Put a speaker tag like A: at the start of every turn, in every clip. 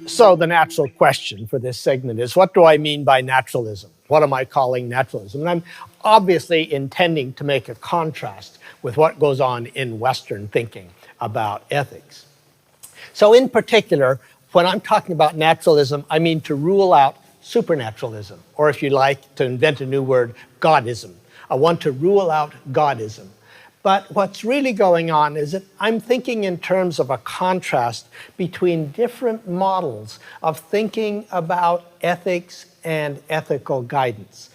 A: So the natural question for this segment is, what do I mean by naturalism? What am I calling naturalism? And I'm obviously intending to make a contrast with what goes on in Western thinking about ethics. So in particular, when I'm talking about naturalism, I mean to rule out supernaturalism, or if you like, to invent a new word, godism. I want to rule out godism. But what's really going on is that I'm thinking in terms of a contrast between different models of thinking about ethics and ethical guidance.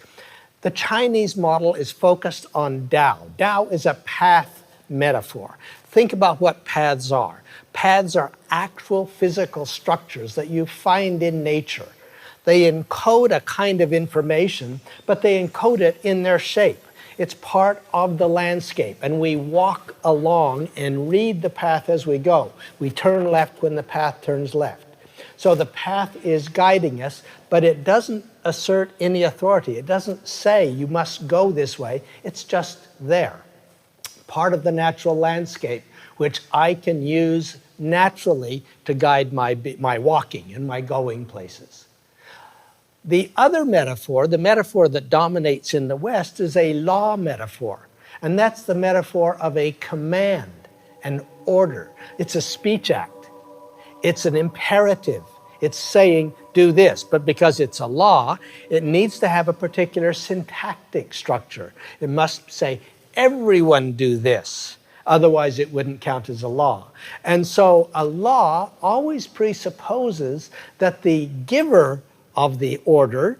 A: The Chinese model is focused on Tao. Tao is a path metaphor. Think about what paths are. Paths are actual physical structures that you find in nature. They encode a kind of information, but they encode it in their shape. It's part of the landscape, and we walk along and read the path as we go. We turn left when the path turns left. So the path is guiding us, but it doesn't assert any authority. It doesn't say you must go this way. It's just there. Part of the natural landscape, which I can use naturally to guide my walking and my going places. The other metaphor, the metaphor that dominates in the West, is a law metaphor. And that's the metaphor of a command, an order. It's a speech act. It's an imperative. It's saying, do this. But because it's a law, it needs to have a particular syntactic structure. It must say, everyone do this. Otherwise, it wouldn't count as a law. And so a law always presupposes that the giver of the order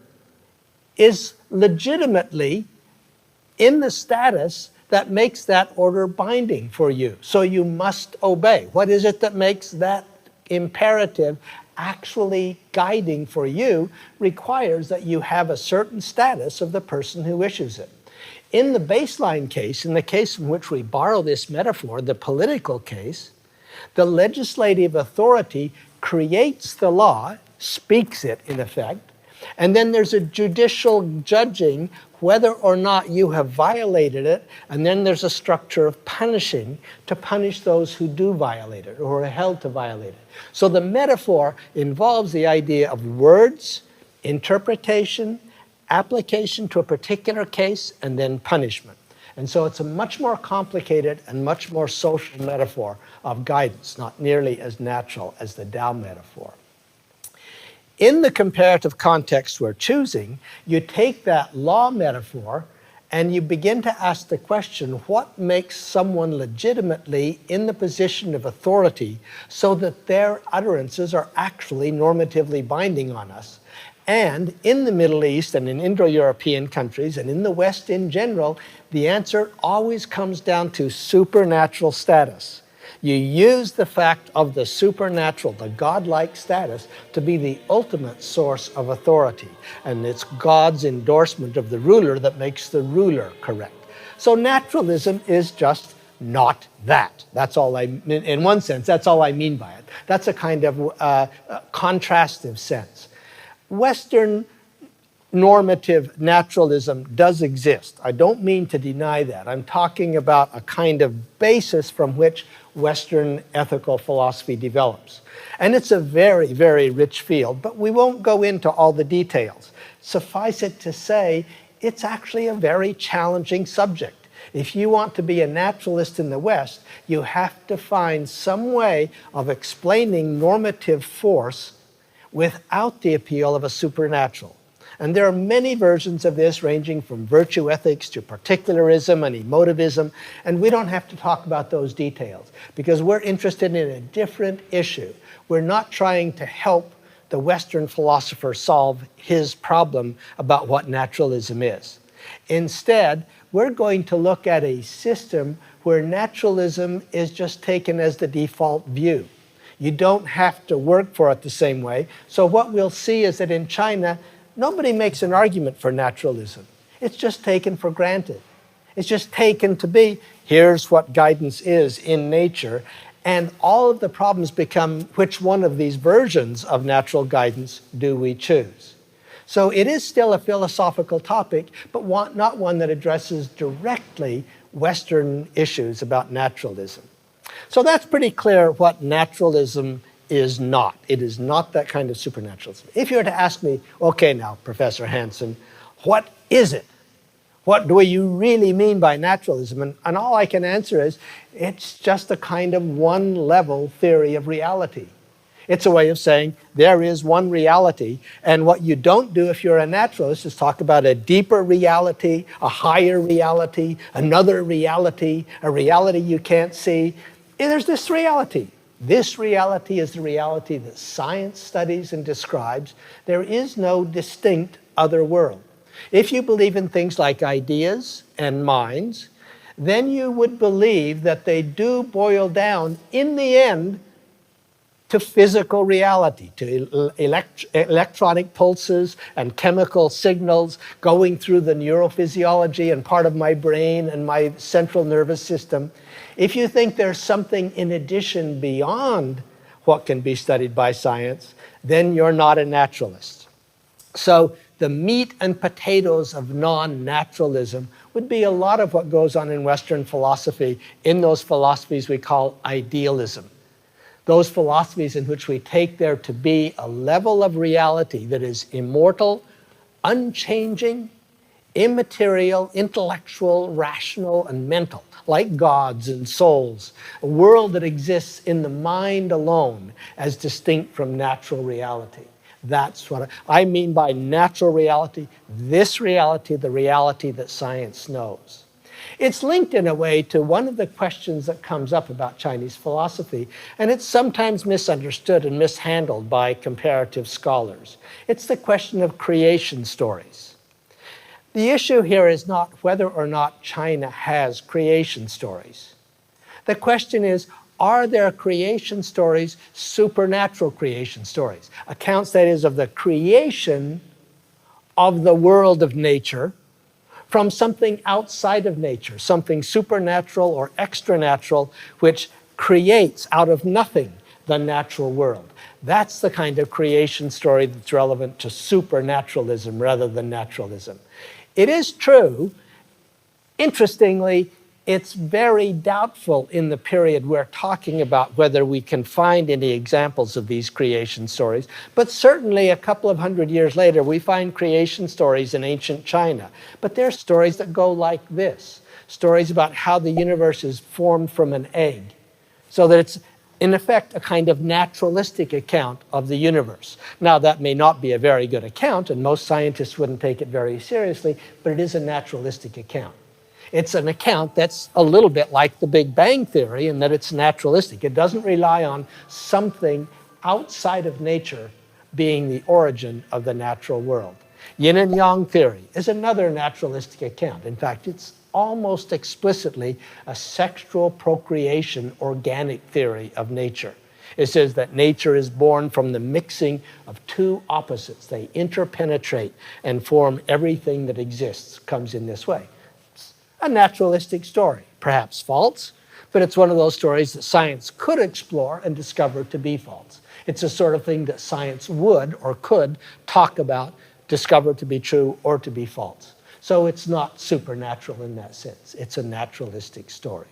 A: is legitimately in the status that makes that order binding for you. So you must obey. What is it that makes that imperative actually guiding for you? Requires that you have a certain status of the person who issues it. In the baseline case, in the case in which we borrow this metaphor, the political case, the legislative authority creates the law, speaks it in effect, and then there's a judicial judging whether or not you have violated it, and then there's a structure of punishing to punish those who do violate it or are held to violate it. So the metaphor involves the idea of words, interpretation, application to a particular case, and then punishment. And so it's a much more complicated and much more social metaphor of guidance, not nearly as natural as the Tao metaphor. In the comparative context we're choosing, you take that law metaphor and you begin to ask the question, what makes someone legitimately in the position of authority so that their utterances are actually normatively binding on us? And in the Middle East and in Indo-European countries and in the West in general, the answer always comes down to supernatural status. You use the fact of the supernatural, the godlike status, to be the ultimate source of authority. And it's God's endorsement of the ruler that makes the ruler correct. So naturalism is just not that. That's all in one sense, that's all I mean by it. That's a kind of contrastive sense. Western normative naturalism does exist. I don't mean to deny that. I'm talking about a kind of basis from which Western ethical philosophy develops. And it's a very, very rich field, but we won't go into all the details. Suffice it to say, it's actually a very challenging subject. If you want to be a naturalist in the West, you have to find some way of explaining normative force without the appeal of a supernatural. And there are many versions of this, ranging from virtue ethics to particularism and emotivism, and we don't have to talk about those details because we're interested in a different issue. We're not trying to help the Western philosopher solve his problem about what naturalism is. Instead, we're going to look at a system where naturalism is just taken as the default view. You don't have to work for it the same way. So what we'll see is that in China, nobody makes an argument for naturalism. It's just taken for granted. It's just taken to be, here's what guidance is in nature. And all of the problems become, which one of these versions of natural guidance do we choose? So it is still a philosophical topic, but not one that addresses directly Western issues about naturalism. So that's pretty clear what naturalism is not. It is not that kind of supernaturalism. If you were to ask me, okay now, Professor Hansen, what is it? What do you really mean by naturalism? And all I can answer is, it's just a kind of one-level theory of reality. It's a way of saying there is one reality, and what you don't do if you're a naturalist is talk about a deeper reality, a higher reality, another reality, a reality you can't see. There's this reality. This reality is the reality that science studies and describes. There is no distinct other world. If you believe in things like ideas and minds, then you would believe that they do boil down, in the end, to physical reality, to electronic pulses and chemical signals going through the neurophysiology and part of my brain and my central nervous system. If you think there's something in addition beyond what can be studied by science, then you're not a naturalist. So the meat and potatoes of non-naturalism would be a lot of what goes on in Western philosophy, in those philosophies we call idealism. Those philosophies in which we take there to be a level of reality that is immortal, unchanging, immaterial, intellectual, rational, and mental, like gods and souls, a world that exists in the mind alone as distinct from natural reality. That's what I mean by natural reality, this reality, the reality that science knows. It's linked in a way to one of the questions that comes up about Chinese philosophy, and it's sometimes misunderstood and mishandled by comparative scholars. It's the question of creation stories. The issue here is not whether or not China has creation stories. The question is, are there creation stories, supernatural creation stories? Accounts, that is, of the creation of the world of nature from something outside of nature, something supernatural or extranatural, which creates out of nothing the natural world. That's the kind of creation story that's relevant to supernaturalism rather than naturalism. It is true, interestingly, it's very doubtful in the period we're talking about whether we can find any examples of these creation stories. But certainly a couple of hundred years later, we find creation stories in ancient China. But they're stories that go like this. Stories about how the universe is formed from an egg. So that it's, in effect, a kind of naturalistic account of the universe. Now, that may not be a very good account, and most scientists wouldn't take it very seriously, but it is a naturalistic account. It's an account that's a little bit like the Big Bang Theory in that it's naturalistic. It doesn't rely on something outside of nature being the origin of the natural world. Yin and Yang theory is another naturalistic account. In fact, it's almost explicitly a sexual procreation organic theory of nature. It says that nature is born from the mixing of two opposites. They interpenetrate and form everything that exists, comes in this way. A naturalistic story, perhaps false, but it's one of those stories that science could explore and discover to be false. It's the sort of thing that science would or could talk about, discover to be true or to be false. So it's not supernatural in that sense. It's a naturalistic story.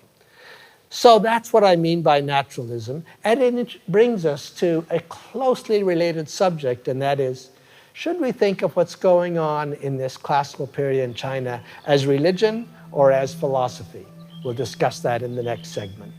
A: So that's what I mean by naturalism, and it brings us to a closely related subject, and that is, should we think of what's going on in this classical period in China as religion or as philosophy? We'll discuss that in the next segment.